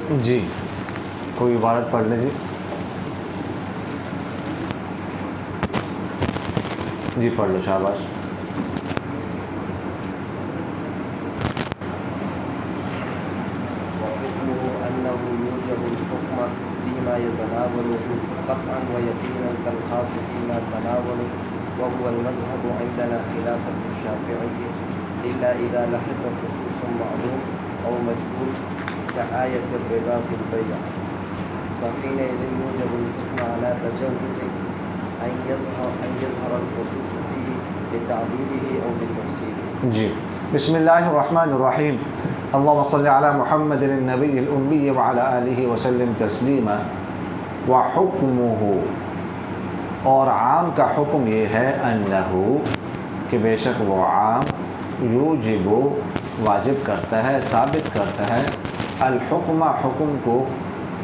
जी, कोई इबारत पढ़ लें जी। जी पढ़ लो, शाबाश। वहुक्मुहु अन्नहु युजिबुल हुक्म फीमा यतनावलुहु क़त्अन व यक़ीनन कल ख़ास फीमा तनावलु व हुवल मज़हबु इंदना खिलाफ़त शाफ़िई इल्ला इज़ा लहिक़ ख़ुसूसन मअलूम औ मजहूल कआयत रिबा फ़िल बैअ फ़हीनइज़ युजिबुल हुक्म अला तजव्वुज़ अन यज़हर अल ख़ुसूस फ़ीहि बितअदीलिही औ बितफ़सीलिही। जी, बिस्मिल्लाहिर्रहमानिर्रहीम। अल्लाहुम्मा सल्लि अला मुहम्मदिन नबिय्यिल उम्मी व अला आलिहि व सल्लिम तस्लीमा। व हुक्मुहु, और आम का हुक्म ये है, अन्नहु, कि बेशक वो आम, यूजिबु, वाजिब करता है, साबित करता है, अल हुक्म, हुक्म को,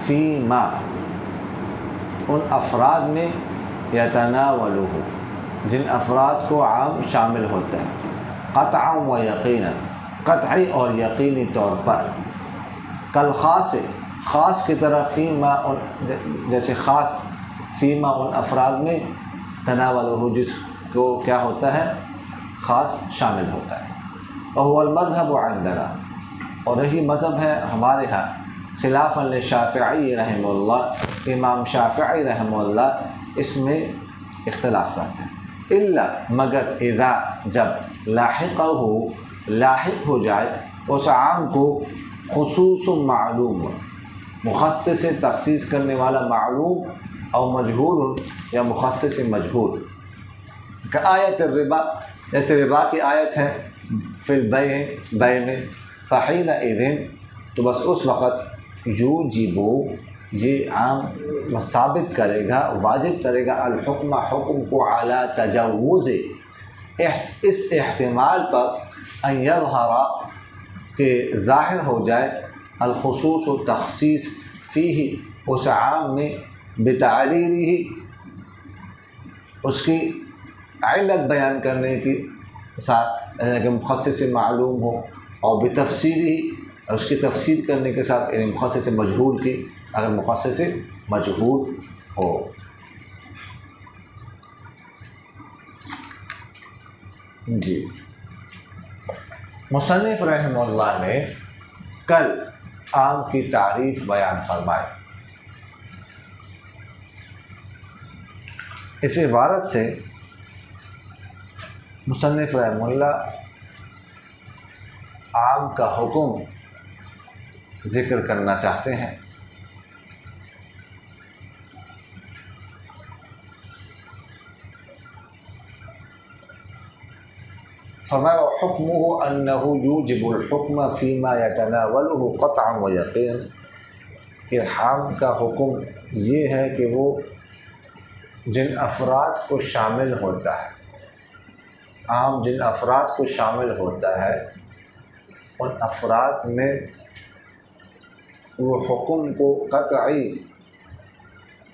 फ़ीमा, उन अफराद में, यतनावलुहु, जिन अफराद को आम शामिल होता है, क़त्अन व यक़ीनन, क़त्ई और यक़ीनी तौर पर, कल ख़ास, ख़ास की तरह, फ़ीमा, जैसे ख़ास, फ़ीमा उन अफराद में, तनावलुहु, जिसको क्या होता है, ख़ास शामिल होता है। और हुवल मज़हबु इंदना, और यही मज़हब है हमारे यहाँ, खिलाफ़न लिशाफ़िई रहमहुल्लाह, इमाम शाफ़िई रहमहुल्लाह इसमें इख्तिलाफ़ करते हैं। इल्ला, मगर, इज़ा, जब, लाहिक़हु, लाहिक़ हो जाए उस आम को, ख़ुसूसुन मालूम, मुख़स्सिस तख़सीस करने वाला मालूम, और मजहूल, या मुख़स्सिस मजहूल, का आयत रिबा, जैसे रिबा की आयत है, फिल बै में, फ़हीनइज़िन, तो बस उस वक़्त, यूजिबु, ये आम साबित करेगा, वाजिब करेगा, अल हुक्म, हुक्म को, अला तजव्वुज़, इस एहतिमाल पर, अन यज़हरा, के ज़ाहिर हो जाए, अल ख़ुसूस व तख़सीस, फ़ीही, उस आम में, बितालीलिही, उसकी इल्लत बयान करने की साथ, कि मुख़स्सिस मालूम हो, और बितफ़सीलिही, उसकी तफ़सील करने के साथ, यानी मुख़स्सिस मजहूल की, अगर मुख़स्सिस मजहूल हो। जी, मुसन्निफ़ रहमहुल्लाह ने कल आम की तारीफ़ बयान फरमाई। इस इबारत से मुसन्निफ़ रहमहुल्लाह आम का हुक्म ज़िक्र करना चाहते हैं। फरमाया हुक्मुहु अन्नहु यूजिबुल हुक्म फ़ीमा यतनावलुहु क़त्अन व यक़ीन, कि आम का हुक्म ये है कि वो जिन अफराद को शामिल होता है, आम जिन अफराद को शामिल होता है, उन अफराद में वो हुक्म को क़त्ई,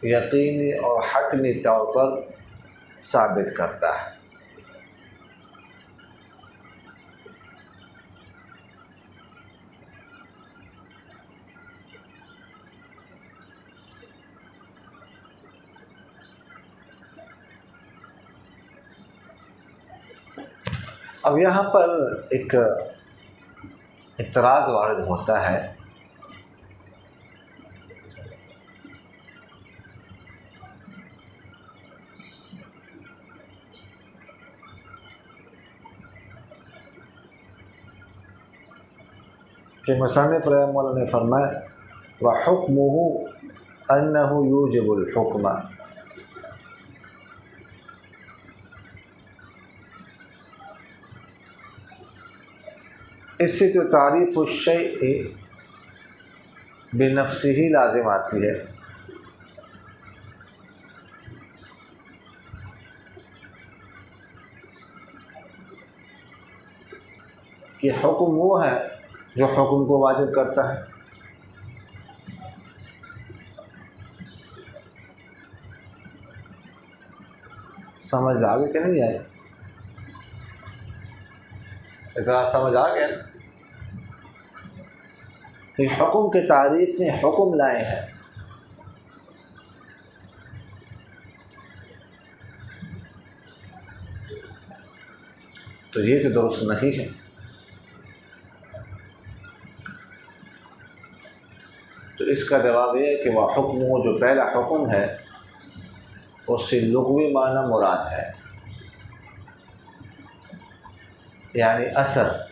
यक़ीनी और हतमी तौर पर साबित करता है। अब यहाँ पर एक इतराज़ वारिद होता है कि मुसन्निफ़ रहमहुल्लाह ने फरमाया, व हुक्मुहु अन्नहु यूजिबुल हुक्म, इससे तो तारीफ़ उश्शैइ बिनफ़्सिही लाज़िम आती है, कि हुक्म वो है जो हुक्म को वाजिब करता है। समझ आ गई कि नहीं आई? इतना समझ आ गया? कि हुक्म के तारीफ़ में हुक्म लाए हैं, तो ये तो दुरुस्त नहीं है। तो इसका जवाब ये है कि वह हुक्म, जो पहला हुक्म है उससे लुग़वी माना मुराद है, यानी असर।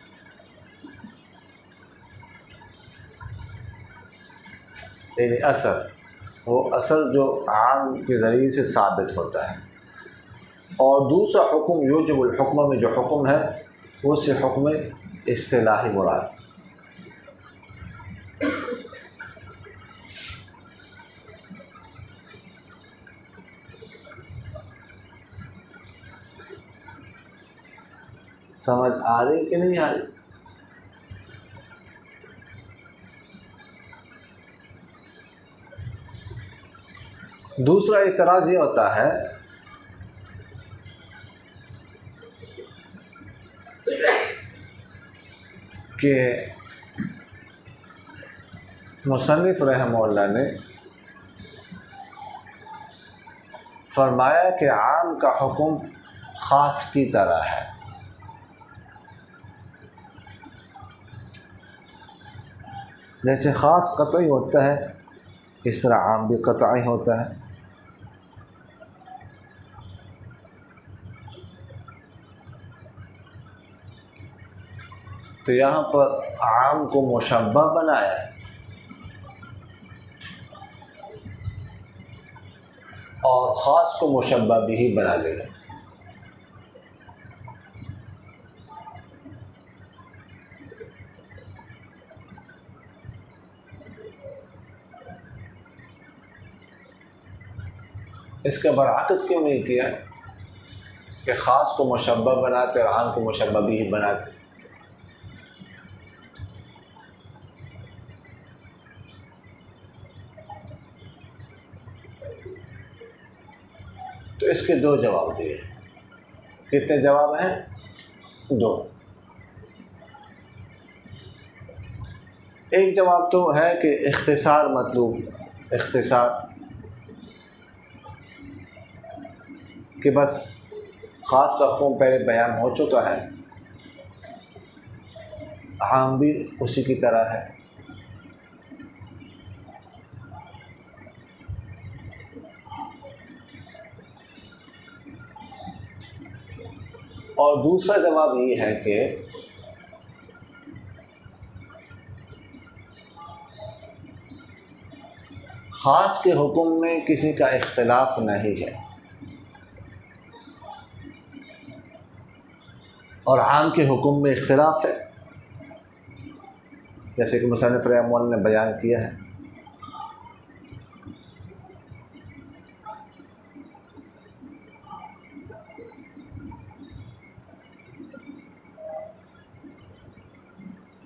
यानी असर, वो असर जो आम के ज़रिए से साबित होता है। और दूसरा हुक्म युजिबुल हुक्म में जो हुक्म है वो से हुक्म इस्तिलाही मुराद। समझ आ रही कि नहीं आ रही? दूसरा इतराज़ ये होता है कि मुसन्निफ़ रहमहुल्लाह ने फरमाया कि आम का हुक्म ख़ास की तरह है। जैसे ख़ास क़तई होता है इस तरह आम भी क़तई होता है। तो यहाँ पर आम को मुशब्बह बनाया है और ख़ास को मुशब्बह भी ही बना दिया। इसके बरअक्स क्यों नहीं किया कि ख़ास को मुशब्बह बनाते और आम को मुशब्बह भी ही बनाते? तो इसके दो जवाब दिए। कितने जवाब हैं? दो। एक जवाब तो है कि इख्तिसार मतलूब, इख्तिसार कि बस ख़ास का हुक्म पहले बयान हो चुका है, आम भी उसी की तरह है। और दूसरा जवाब ये है कि ख़ास के हुक्म में किसी का इख्तिलाफ नहीं है और आम के हुक्म में इख्तिलाफ है, जैसे कि मुसन्निफ़ रहमहुल्लाह ने बयान किया है।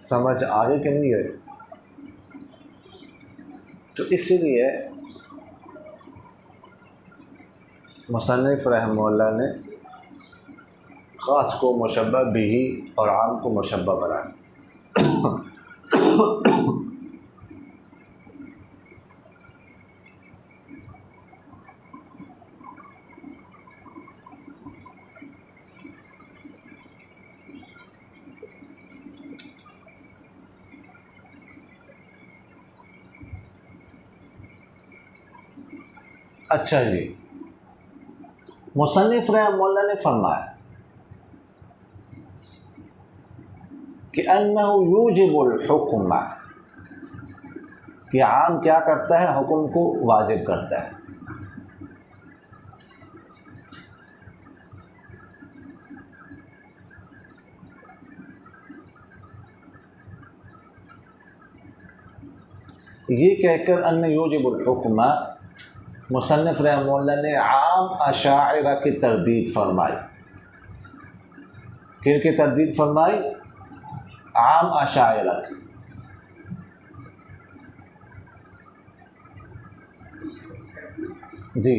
समझ आगे कि नहीं है? तो इसीलिए मुसन्निफ़ रहमहुल्लाह ने ख़ास को मुशब्बह बिही और आम को मुशब्बह बनाया। अच्छा जी, मुसन्निफ़ रहमहुल्लाह ने फरमाया कि अन्नहु यूजिबुल हुक्म, कि आम क्या करता है? हुक्म को वाजिब करता है। ये कहकर अन्न यूजिबुल हुक्म, मुसन्निफ़ रहमहुल्लाह ने आम अशाइरा की तरदीद फरमाई। किनकी तरदीद फरमाई? आम अशाइरा की। जी,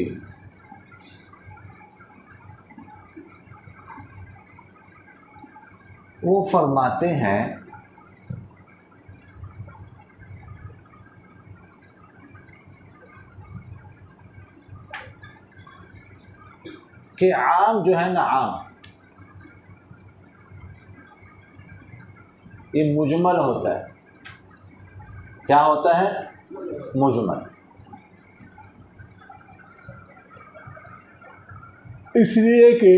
वो फरमाते हैं कि आम जो है ना, आम ये मुजमल होता है। क्या होता है? मुजमल। इसलिए कि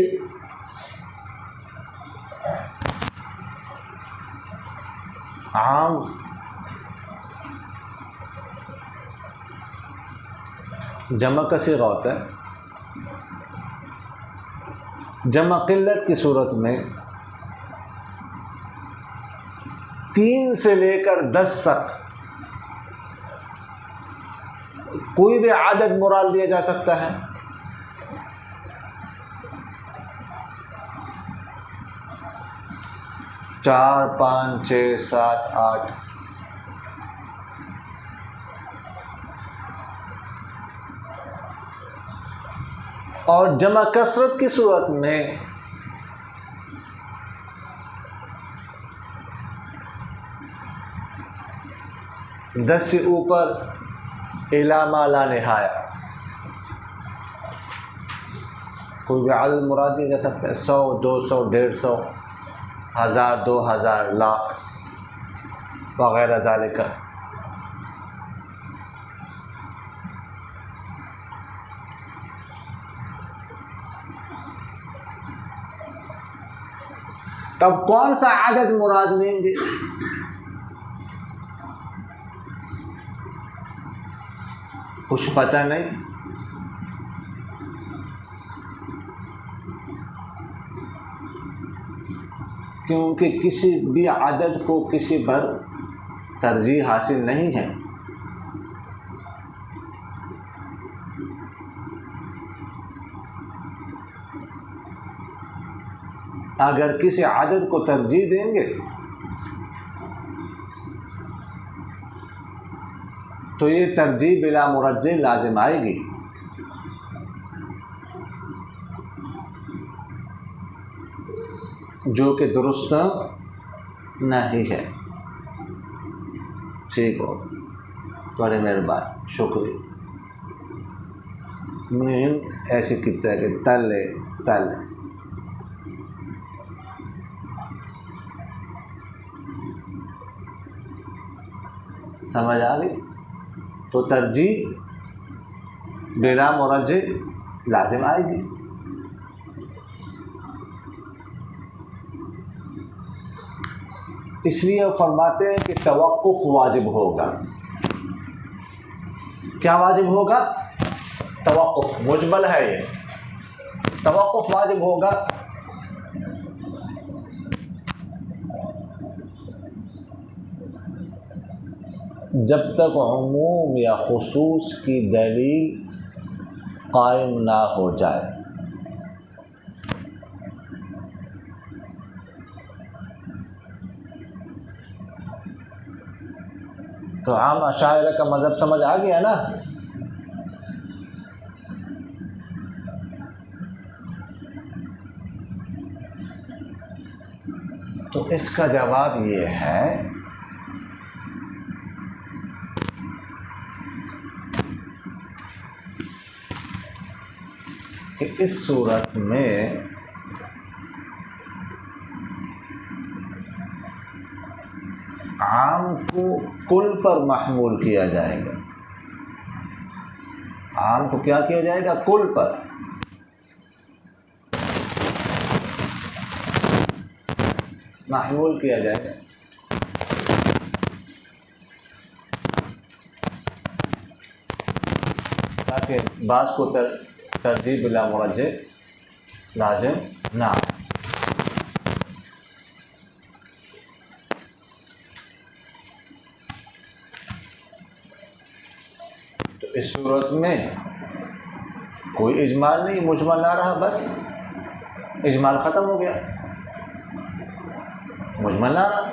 आम जमा का सिगा होता है। जमा किल्लत की सूरत में 3 से लेकर 10 तक कोई भी आदद मुराद दिया जा सकता है। चार, 5, 6, 7, 8। और जमा कसरत की सूरत में 10 से ऊपर इला मा ला निहाया कोई भी आदद मुराद दिया जा सकता है। 100, 200, 150, 1000, 2000, लाख वगैरह ज़ालिका। तब कौन सा आदद मुराद लेंगे? कुछ पता नहीं। क्योंकि किसी भी आदद को किसी पर तरजीह हासिल नहीं है। अगर किसी आदद को तरजीह देंगे तो ये तरजीह बिला मुरज्जिह लाजिम आएगी। जो कि दुरुस्त नहीं है। ठीक हो, बड़े मेहरबान, शुक्रिया। मुझे ऐसे कितना है कि तल समझ आ गई? तो तरजीह बिला मुरज्जिह लाजिम आएगी। इसलिए फरमाते हैं कि तवक्कुफ वाजिब होगा। क्या वाजिब होगा? तवक्कुफ। मुजमल है ये। तवक्कुफ वाजिब होगा जब तक उमूम या खुसूस की दलील कायम ना हो जाए। तो आम अशायरा का मज़हब समझ आ गया ना? तो इसका जवाब ये है कि इस सूरत में आम को कुल पर महमूल किया जाएगा। आम को क्या किया जाएगा? कुल पर। महमूल किया जाएगा। ताकि बास को तरजीह बिला मुरज्जिह लाजिम ना। तो इस सूरत में कोई इजमाल नहीं, मुजमल ना रहा, बस इजमाल ख़त्म हो गया, मुजमल ना रहा।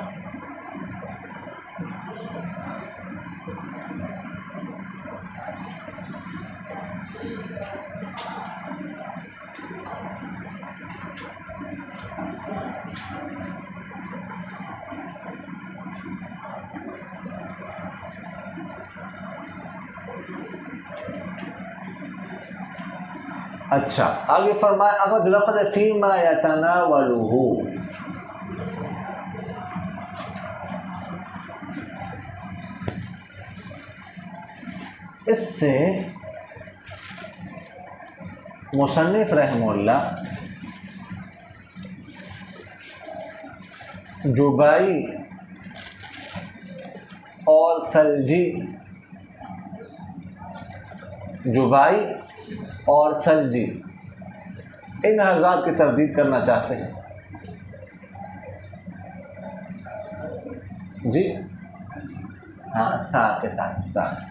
अच्छा, आगे फरमाए अगर लफ्ज़ है फ़ीमा यतनावलुहु, इससे मुसन्निफ़ रहमहुल्लाह जुबाई और सल्जी, जुबाई और सल्जी इन हज़ार की तरदीद करना चाहते हैं। जी हाँ, साथ के साथ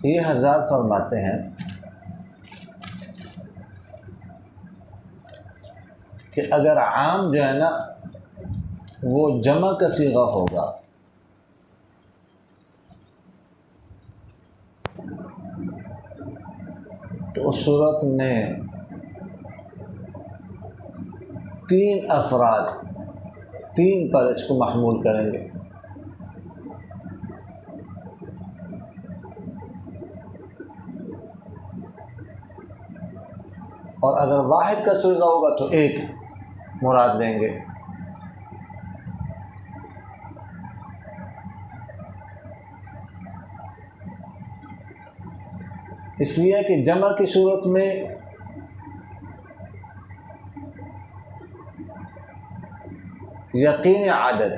ये हज़ार फरमाते हैं कि अगर आम जो है ना वो जमा का सीगा होगा तो उस सूरत में 3 अफराद 3 पर इसको महमूल करेंगे। और अगर वाहिद का सीगा होगा तो 1 मुराद लेंगे। इसलिए कि जमा की सूरत में यकीनी आदद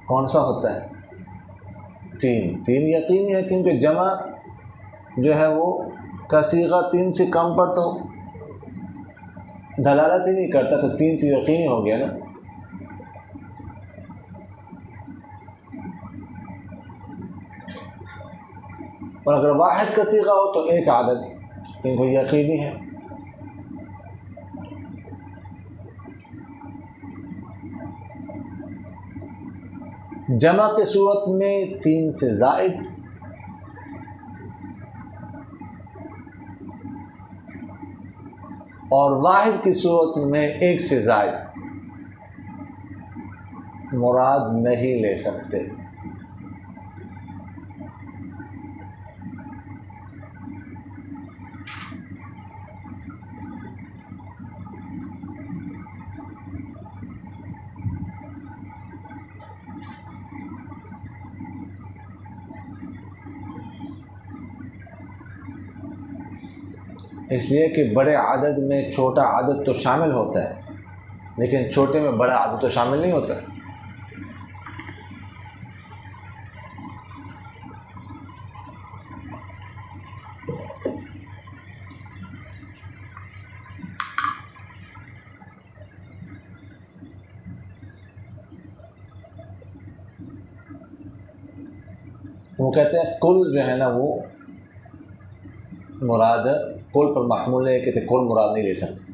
कौन सा होता है? 3 यकीनी है, क्योंकि जमा जो है वो का सीगा 3 से कम पर तो दलालत ही नहीं करता, तो 3 तो यकीनी हो गया ना। और अगर वाहिद का सीगा हो तो 1 आदद, क्योंकि यकीनी है। जमा की सूरत में 3 से ज़ायद, और वाहिद की सूरत में 1 से ज़ायद मुराद नहीं ले सकते। इसलिए कि बड़े आदद में छोटा आदद तो शामिल होता है, लेकिन छोटे में बड़ा आदद तो शामिल नहीं होता। वो कहते हैं कुल जो है ना वो मुराद कुल पर महमूल है, कहते कुल मुराद नहीं ले सकते।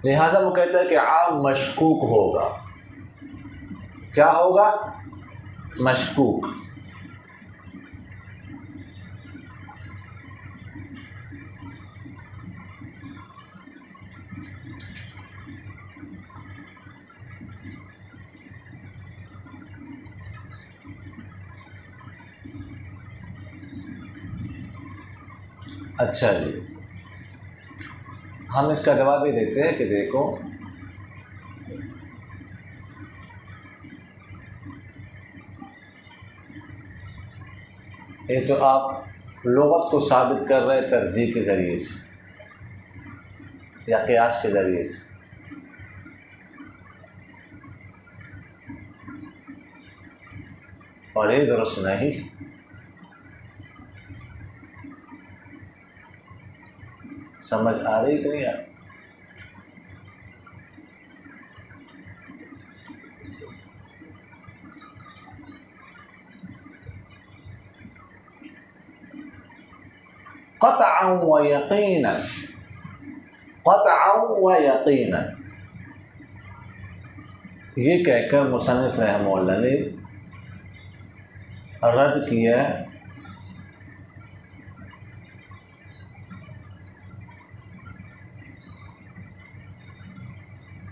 लिहाजा वो कहता है कि आम मशकूक होगा। क्या होगा? मशकूक। अच्छा जी, हम इसका जवाब भी देते हैं कि देखो ये तो आप लुगत को साबित कर रहे हैं तरजीह के ज़रिए से या क़ियास के ज़रिए से, और ये दुरुस्त नहीं। समझ आ रही कि नहीं आ रही? क़त्अन व यक़ीनन, क़त्अन व यक़ीनन, ये कहकर मुसन्निफ़ रहमहुल्लाह ने रद्द किया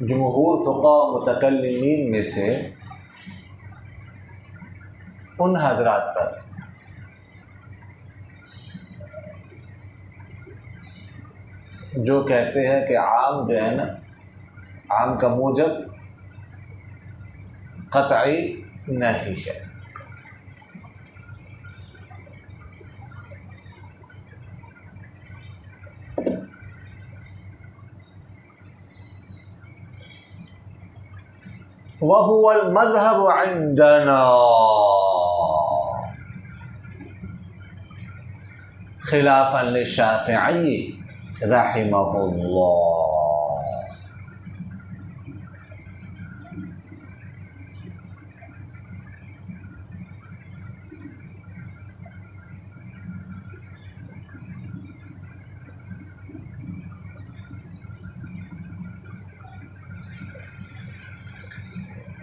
जमहूर फ़ुक़हा मुतकल्लिमीन में से उन हजरात पर जो कहते हैं कि आम जो है ना, आम का मूजब क़तई नहीं है। वहुवल मज़हब इंदना खिलाफन लिशाफ़िई रहिमहुल्लाह।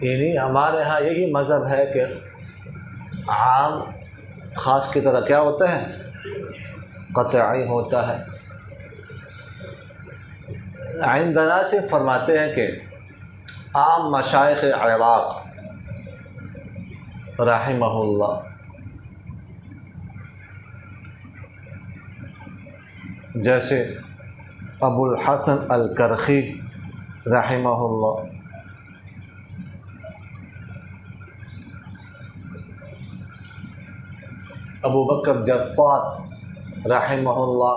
यानी हमारे यहाँ यही मज़हब है कि आम ख़ास की तरह क्या होता है, क़तई होता है। इंदना से फरमाते हैं कि आम मशाइख़ इराक़ रहिमहुल्लाह, जैसे अबुल हसन अल करखी रहिमहुल्लाह, अबू बकर जस्सास रहिमहुल्लाह,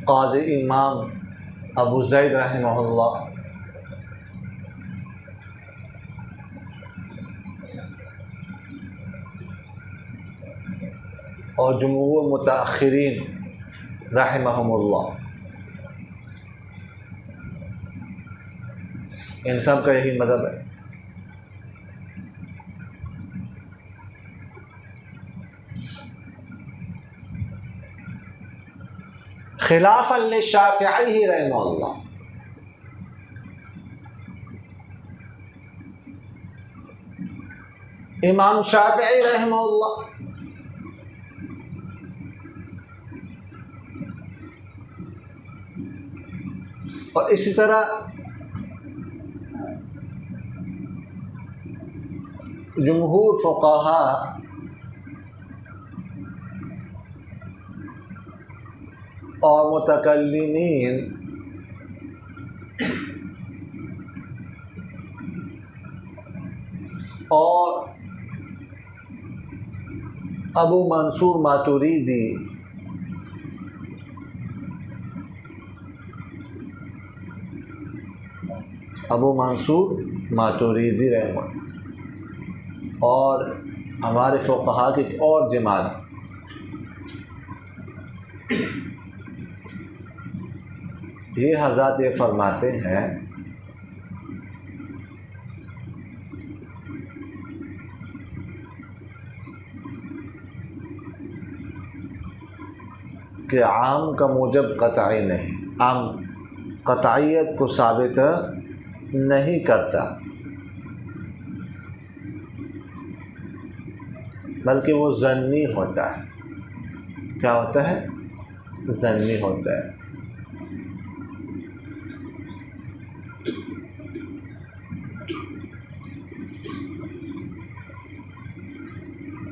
क़ाज़ी इमाम अबू ज़ैद रहिमहुल्लाह, और जमहूर मुतअख़िरीन रहिमहुमुल्लाह, इन सब का यही मज़हब है। खिलाफन लिशाफ़िई रहमहुल्लाह, इमाम शाफ़िई रहमहुल्लाह और इसी तरह जमहूर फ़ुक़हा और मुतकल्लिमीन और अबू मंसूर मातुरीदी रहमतुल्लाह और हमारे फ़ुक़हा की और जमात ये हज़रत ये फरमाते हैं कि आम का मूजब क़तई नहीं, आम क़तईयत को साबित नहीं करता, बल्कि वो ज़न्नी होता है। क्या होता है? ज़न्नी होता है।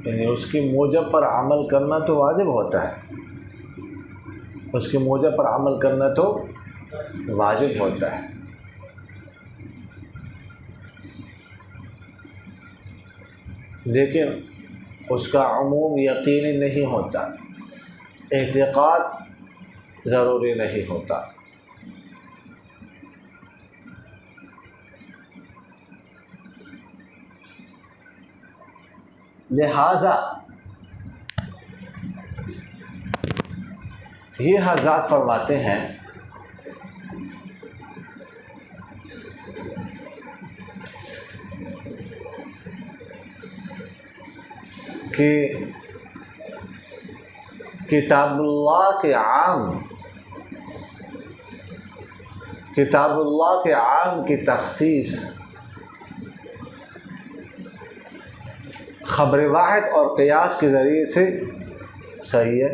यानी उसकी मूजब पर अमल करना तो वाजिब होता है, उसके मूजब पर अमल करना तो वाजिब होता है, लेकिन उसका अमूम यकीनी नहीं होता, एतिक़ाद ज़रूरी नहीं होता। लिहाजा ये हज़रत फरमाते हैं कि किताबुल्लाह के आम किताबुल्लाह के आम की तख़सीस ख़बर वाहिद और क़ियास के ज़रिए से सही है।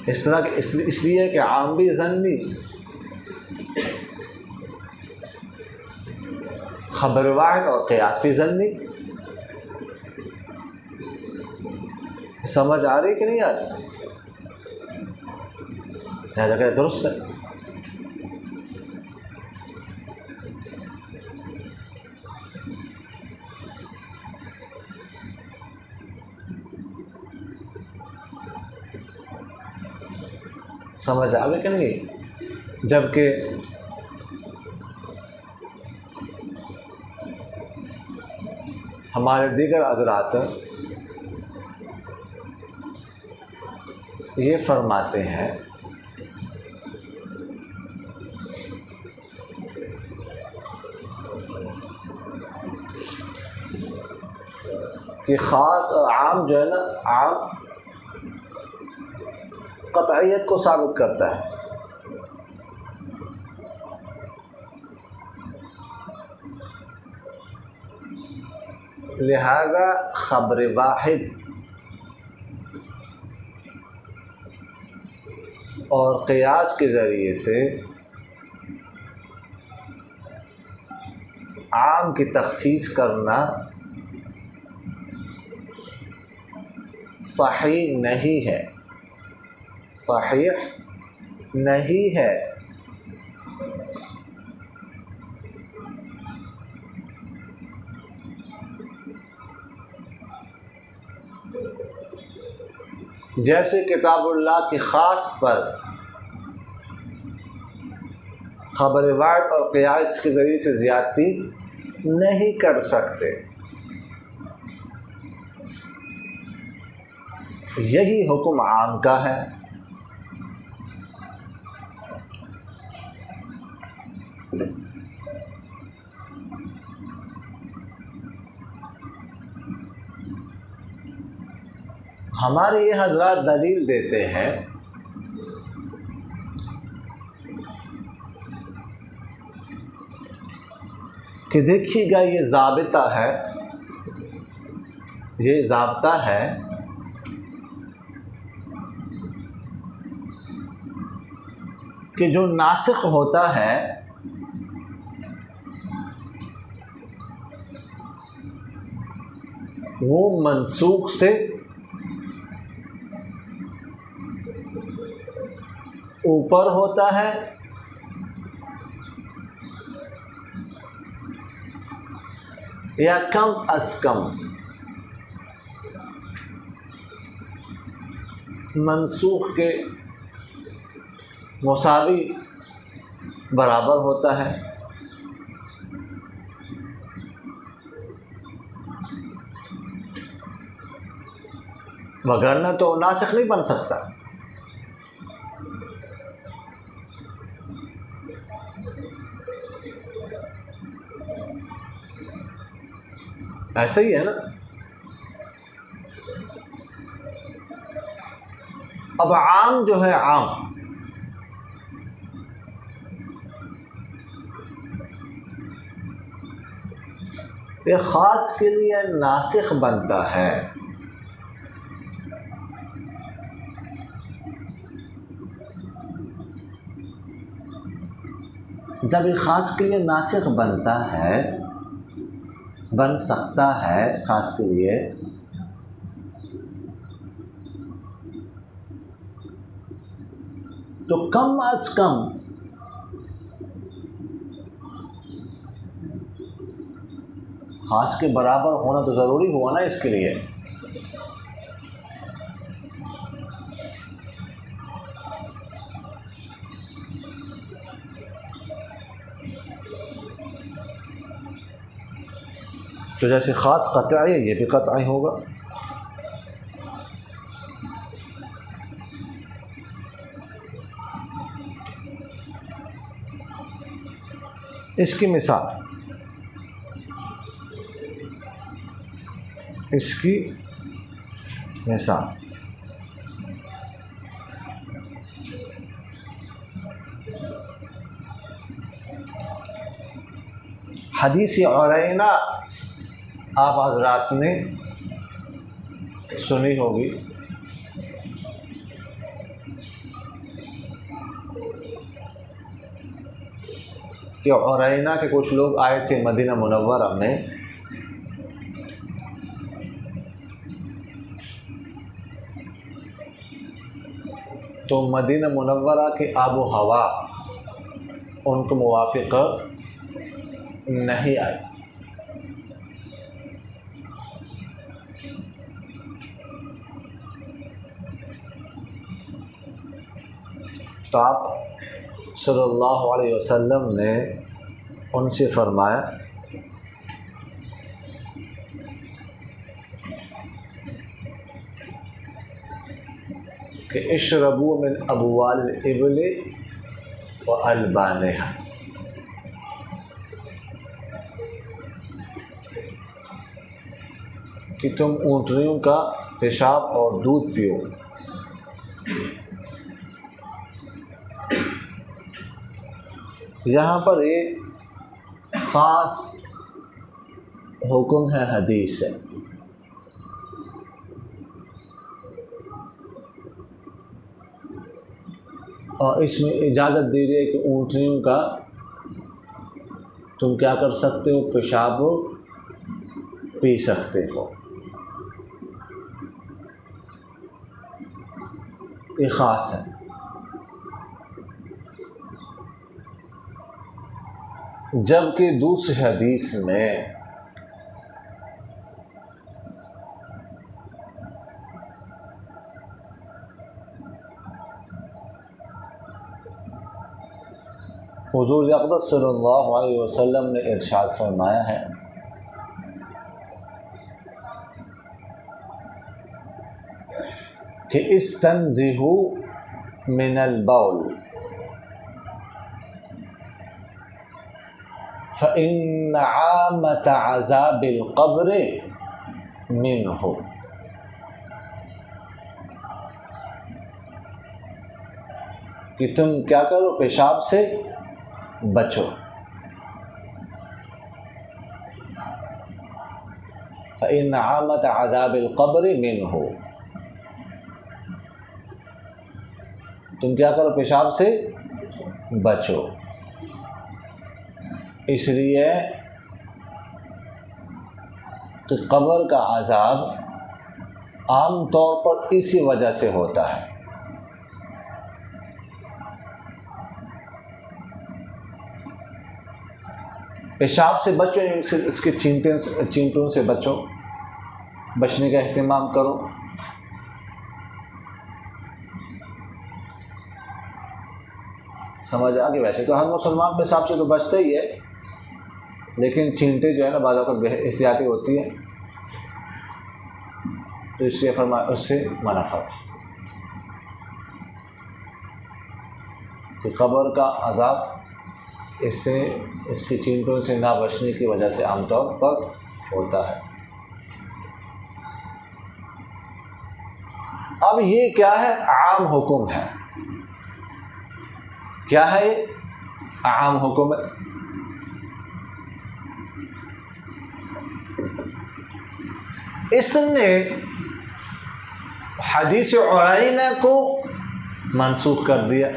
इस तरह के इसलिए कि आम भी ज़न्नी, ख़बर वाहिद और क़ियास भी ज़न्नी। समझ आ रही कि नहीं आ रही? यह जगह दुरुस्त है। समझ आ गई कि नहीं? जबकि हमारे दीगर हज़रात ये फरमाते हैं कि ख़ास और आम जो है ना, आम क़तइयत को साबित करता है। लिहाजा ख़बर वाहिद और क़ियास के ज़रिए से आम की तख़सीस करना सही नहीं है, सही नहीं है। जैसे किताबुल्लाह की ख़ास पर ख़बर वाहिद और क़ियास के ज़रिए से ज़्यादती नहीं कर सकते, यही हुक्म आम का है। हमारे ये हज़रात दलील देते हैं कि देखिएगा ये ज़ाबिता है, ये ज़ाब्ता है कि जो नासिख होता है वो मनसूख से ऊपर होता है या कम अज़ कम मनसूख के मुसावी बराबर होता है। वगरना तो नासिख नहीं बन सकता। ऐसा ही है ना। अब आम जो है, आम ये ख़ास के लिए नासिख बनता है। जब ये ख़ास के लिए नासिख बनता है, बन सकता है ख़ास के लिए, तो कम अज़ कम ख़ास के बराबर होना तो ज़रूरी हुआ ना इसके लिए। तो जैसे ख़ास क़तई है, ये भी क़तई होगा। इसकी मिसाल, हदीस औरैना आप हजरात ने सुनी होगी। कि औरैना के कुछ लोग आए थे मदीना मुनव्वरा में, तो मदीना मुनव्वरा की आबो हवा उनको मुवाफिक नहीं आई। तो आप सल्लल्लाहु अलैहि वसल्लम ने उनसे फरमाया कि इशरबू मिन अबवाल इबल व अलबानिहा, कि तुम ऊँटनियों का पेशाब और दूध पियो। यहाँ पर एक ख़ास हुक्म है हदीस है। और इसमें इजाज़त दे रही है कि ऊँटनियों का तुम क्या कर सकते हो, पेशाब पी सकते हो। ये ख़ास है। जबकि दूसरी हदीस में हुज़ूर अक़दस सल्लल्लाहु अलैहि वसल्लम ने इरशाद फरमाया है कि इस्तंज़िहू मिनल बौल फ़इन्न आमत अज़ाबिल क़ब्र मिन्हु। कि तुम क्या करो, पेशाब से बचो। फ़इन्न आमत अज़ाबिल क़ब्र मिन्हु, तुम क्या करो, पेशाब से बचो। इसलिए तो कब्र का अज़ाब आम तौर पर इसी वजह से होता है। पेशाब से बचो, इसके चींटों से बचो, बचने का एहतिमाम करो। समझ आ गई। वैसे तो हर मुसलमान पेशाब से तो बचता ही है, लेकिन चींटे जो है ना बाज़ औक़ात एहतियाती होती है, तो इसलिए फरमाया उससे मना फरमा। कि कब्र का अज़ाब इससे, इसकी चींटों से ना बचने की वजह से आमतौर पर होता है। अब ये क्या है, आम हुक्म है। क्या है ये आम हुक्म है। इसने हदीस औरैना को मनसूख कर दिया।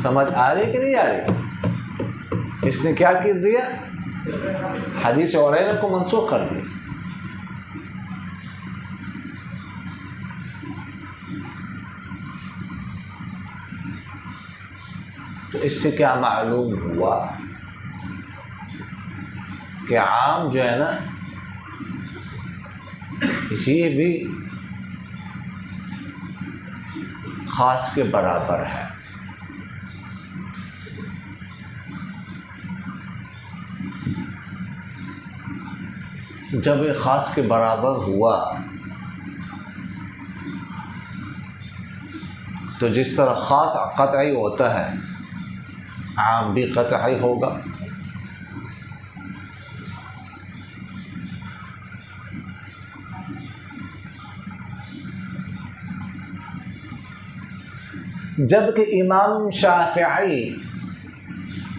समझ आ रही कि नहीं आ रही? इसने क्या कर दिया, हदीस औरैना को मनसूख कर दिया। तो इससे क्या मालूम हुआ कि आम जो है ना, ये भी ख़ास के बराबर है। जब ये ख़ास के बराबर हुआ तो जिस तरह ख़ास क़तई होता है, आम भी क़तई होगा। जबकि इमाम शाफ़िई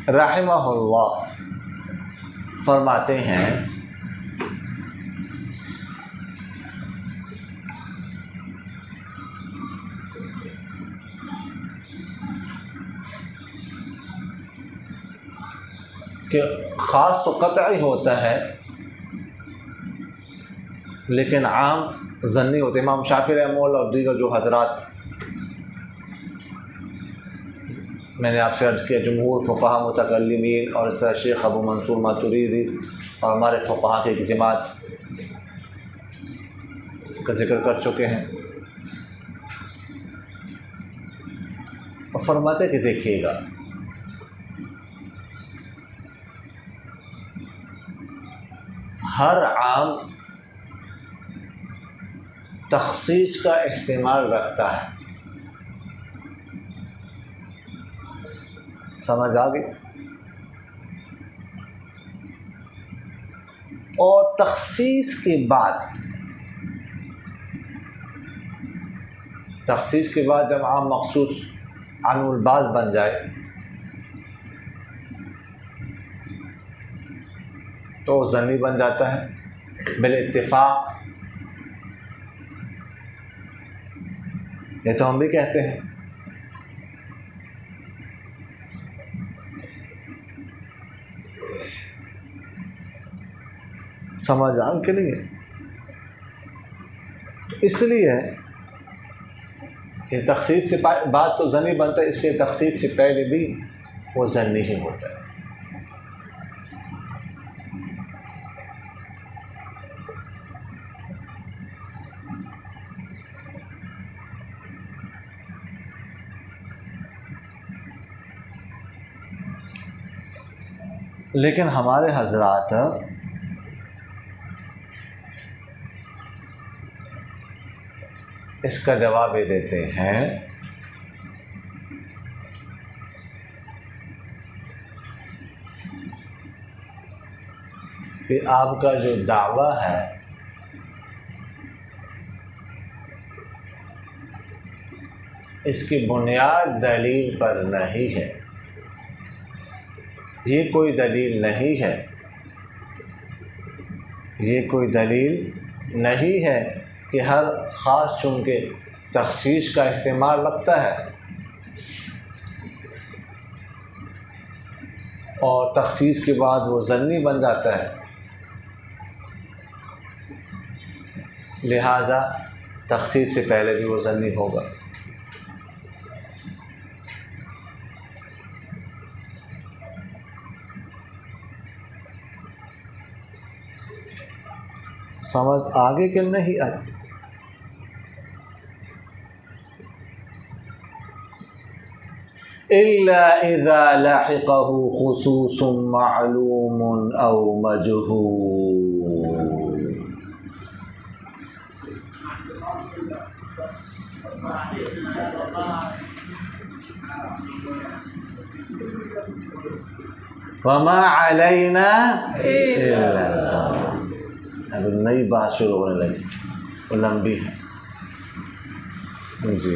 रहमहुल्लाह फरमाते हैं कि ख़ास तो क़तई होता है लेकिन आम ज़न्नी होते। इमाम शाफ़िई रहमहुल्लाह और दीगर जो हज़रात मैंने आपसे अर्ज़ किया, जमहूर फ़ुक़हा मुतकल्लिमीन और इस तरह शेख अबू मंसूर मातुरीदी और हमारे फ़ुक़हा की एक जमात का ज़िक्र कर चुके हैं। और फरमाते कि देखिएगा, हर आम तख़सीस का इह्तिमाल रखता है। समझ आ गई? और तख़सीस के बाद जब आम मखसूस अनुल बाज़ बन जाए तो ज़न्नी बन जाता है बिल इत्तिफ़ाक़। ये तो हम भी कहते हैं। समझ आ के नहीं है? तो इसलिए ये तख़सीस से बाद तो ज़न्नी बनता है, इसलिए तख़सीस से पहले भी वो ज़न्नी ही होता है। लेकिन हमारे हज़रात इसका जवाब ये देते हैं कि आपका जो दावा है इसकी बुनियाद दलील पर नहीं है। ये कोई दलील नहीं है, ये कोई दलील नहीं है कि हर ख़ास चुन के तख़सीस का इस्तेमाल लगता है और तख़सीस के बाद वो ज़न्नी बन जाता है। लिहाजा तख़सीस से पहले भी वो ज़न्नी होगा। समझ आगे कि नहीं आई? इल्ला इज़ा लाहिक़हु खुसूसुन मालूमुन औ मजहूल। वमा अलैना इल्ला। अब नई बात शुरू होने लगी, वो लंबी है जी।